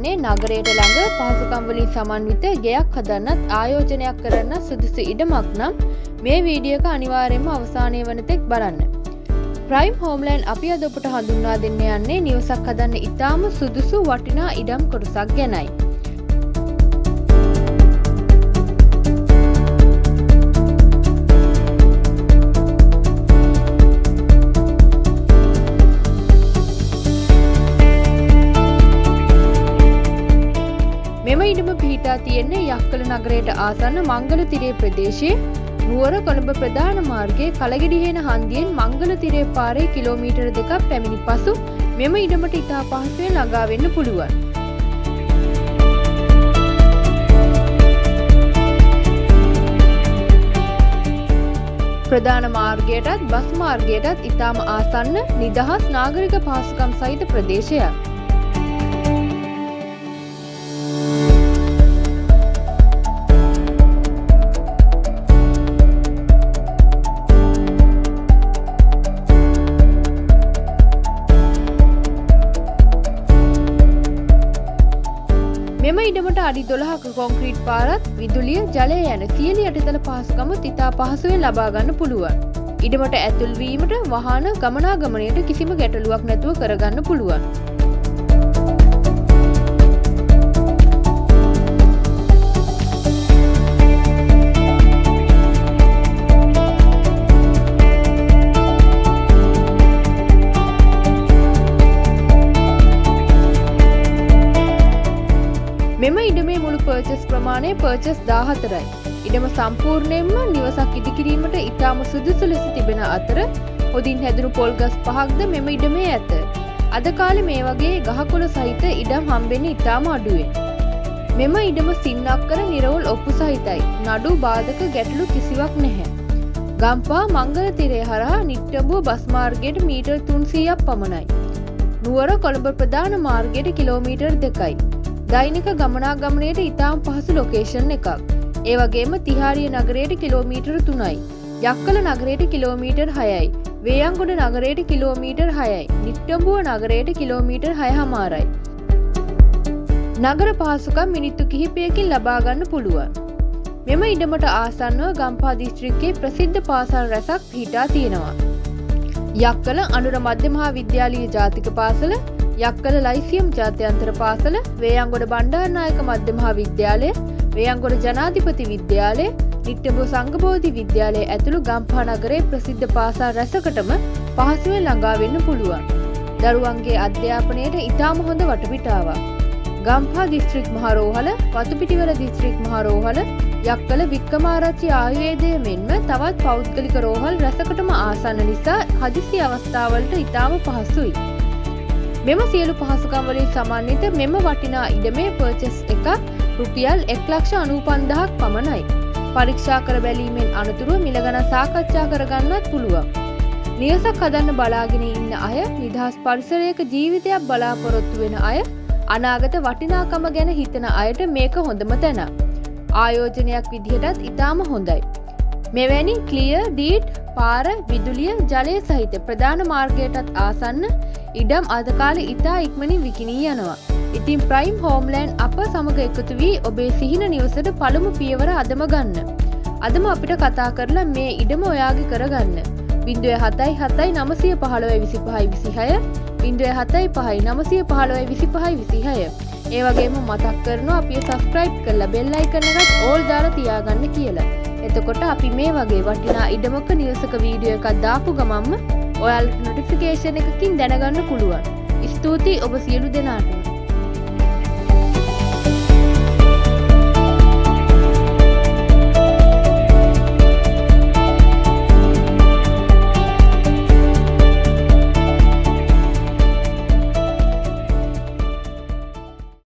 යන්නේ නගරයට ළඟ පහසුකම් වලින් සමන්විත ගෙයක් හදන්නත් ආයෝජනයක් කරන්න සුදුසු ඉඩමක් නම් මේ වීඩියෝ එක අනිවාර්යයෙන්ම අවසානයේ වනතෙක් බලන්න. ප්‍රයිම් හෝම්ලෑන්ඩ් අපි අද ඔබට හඳුන්වා දෙන්න යන්නේ නිවසක් හදන්න ඉතාම සුදුසු වටිනා ඉඩම් කොටසක් ගැනයි. මෙම ඉඩම පිහිටා තියෙන්නේ යක්කල නගරයට ආසන්න මංගලතිරේ ප්‍රදේශයේ නුවර කොළඹ ප්‍රධාන මාර්ගයේ කලගෙඩිහේන හන්දියෙන් මංගලතිරේ පාරේ කිලෝමීටර් 2ක් පැමිණි පසු මෙම ඉඩමට ඉතා පහසුවෙන් ළඟා වෙන්න පුළුවන්. ප්‍රධාන මාර්ගයටත් බස් මාර්ගයටත් ඉතාම ආසන්න නිදහස් නාගරික පහසුකම් සහිත ප්‍රදේශයක්. මෙම ඉඩමට අඩි 12ක කොන්ක්‍රීට් පාරත් විදුලිය ජලය යන සියලු යටිතල පහසුකම් ඉතා පහසුවෙන් ලබා ගන්න පුළුවන්. ඉඩමට ඇතුල් වීමට වාහන ගමනාගමනයට කිසිම ගැටලුවක් නැතුව කරගන්න පුළුවන්. මෙම ඉඩමේ මුළු පර්චස් ප්‍රමාණය පර්චස් 14යි. ඉඩම සම්පූර්ණයෙන්ම නිවසක් ඉදිකිරීමට ඉතාම සුදුසු ලෙස තිබෙන අතර හොදින් හැදුණු පොල් ගස් 5ක්ද මෙම ඉඩමේ ඇත. අද කාලේ මේ වගේ ගහකොළ සහිත ඉඩම් හම්බෙන්නේ ඉතාම අඩුවෙන්. මෙම ඉඩම සින්නක්කර නිරවුල් ඔප්පු සහිතයි. නඩු බාධක ගැටලු කිසිවක් නැහැ. ගම්පහ මංගලතිරය හරහා නිට්ටඹුව බස් මාර්ගයට මීටර් 300ක් පමණයි. නුවර කොළඹ ප්‍රධාන මාර්ගයට කිලෝමීටර් 2යි. දෛනික ගමනාගමනයට ඉතාම පහසු ලොකේෂන් එකක්. ඒ වගේම තිහාරිය නගරයට කිලෝමීටර් 3යි. යක්කල නගරයට කිලෝමීටර් 6යි. වේයන්ගොඩ නගරයට කිලෝමීටර් 6යි. නිට්ටඹුව නගරයට කිලෝමීටර් 6.5යි. නගර පහසුකම් මිනිත්තු කිහිපයකින් ලබා ගන්න පුළුවන්. මෙම ඉඩමට ආසන්නව ගම්පහ දිස්ත්‍රික්කයේ ප්‍රසිද්ධ පාසල් රැසක් පිහිටා තියෙනවා. යක්කල අනුර මධ්‍ය මහා විද්‍යාලීය ජාතික පාසල, යක්කල ලයිසියම් ජාත්‍යන්තර පාසල, වේයන්ගොඩ බණ්ඩාරනායක මධ්‍ය මහා විද්‍යාලය, වේයන්ගොඩ ජනාධිපති විද්‍යාලය, නිට්ටඹුව සංඝබෝධි විද්‍යාලය ඇතුළු ගම්පහ නගරයේ ප්‍රසිද්ධ පාසල් රැසකටම පහසුවෙන් ළඟා වෙන්න පුළුවන්. දරුවන්ගේ අධ්‍යාපනයට ඉතාම හොඳ වටපිටාවක්. ගම්පහ දිස්ත්‍රික් මහරෝහල, වතුපිටිවල දිස්ත්‍රික් මහරෝහල, යක්කල වික්‍රමාරච්චි ආයුර්වේදය මෙන්ම තවත් පෞද්ගලික රෝහල් රැසකටම ආසන්න නිසා හදිසි අවස්ථාවලට ඉතාම පහසුයි. මෙම සියලු පහසුකම් වලින් සමන්විත මෙම වටිනා ඉඩමේ පර්චස් එකක් රුපියල් 1,95,000ක් පමණයි. පරීක්ෂා කර බැලීමෙන් අනතුරුව මිල ගණන් සාකච්ඡා කරගන්නත් පුළුවන්. නිවසක් හදන්න බලාගෙන ඉන්න අය, නිදහස් පරිසරයක ජීවිතයක් බලාපොරොත්තු වෙන අය, අනාගත වටිනාකම ගැන හිතන අයට මේක හොඳම තැන. ආයෝජනයක් විදිහටත් ඉතාම හොඳයි. මෙවැනි ක්ලියර් ඩීඩ් පාර, විදුලිය, ජලය සහිත ප්‍රධාන මාර්ගයටත් ආසන්න ඉඩම් අද කාලේ ඉතා ඉක්මනින් විකිණී යනවා. ඉතින් ප්‍රයිම් හෝම්ලෑන්ඩ් අප සමග එකතු වී ඔබේ සිහින නිවසට පළමු පියවර අදම ගන්න. අදම අපිට කතා කරලා මේ ඉඩම ඔයාගේ කරගන්න. 077 915 25 26 075 915 25 26. ඒ වගේම මතක් කරනවා අපිව සබ්ස්ක්‍රයිබ් කරලා බෙල් අයිකන් එකත් ඕල් දාලා තියාගන්න කියලා. එතකොට අපි මේ වගේ වටිනා ඉඩමක නිවසක වීඩියෝ එකක් දාපු ගමන්ම ඔයාලට නොටිෆිකේෂන් එකකින් දැනගන්න පුළුවන්. ස්තුතියි ඔබ සියලු දෙනාට.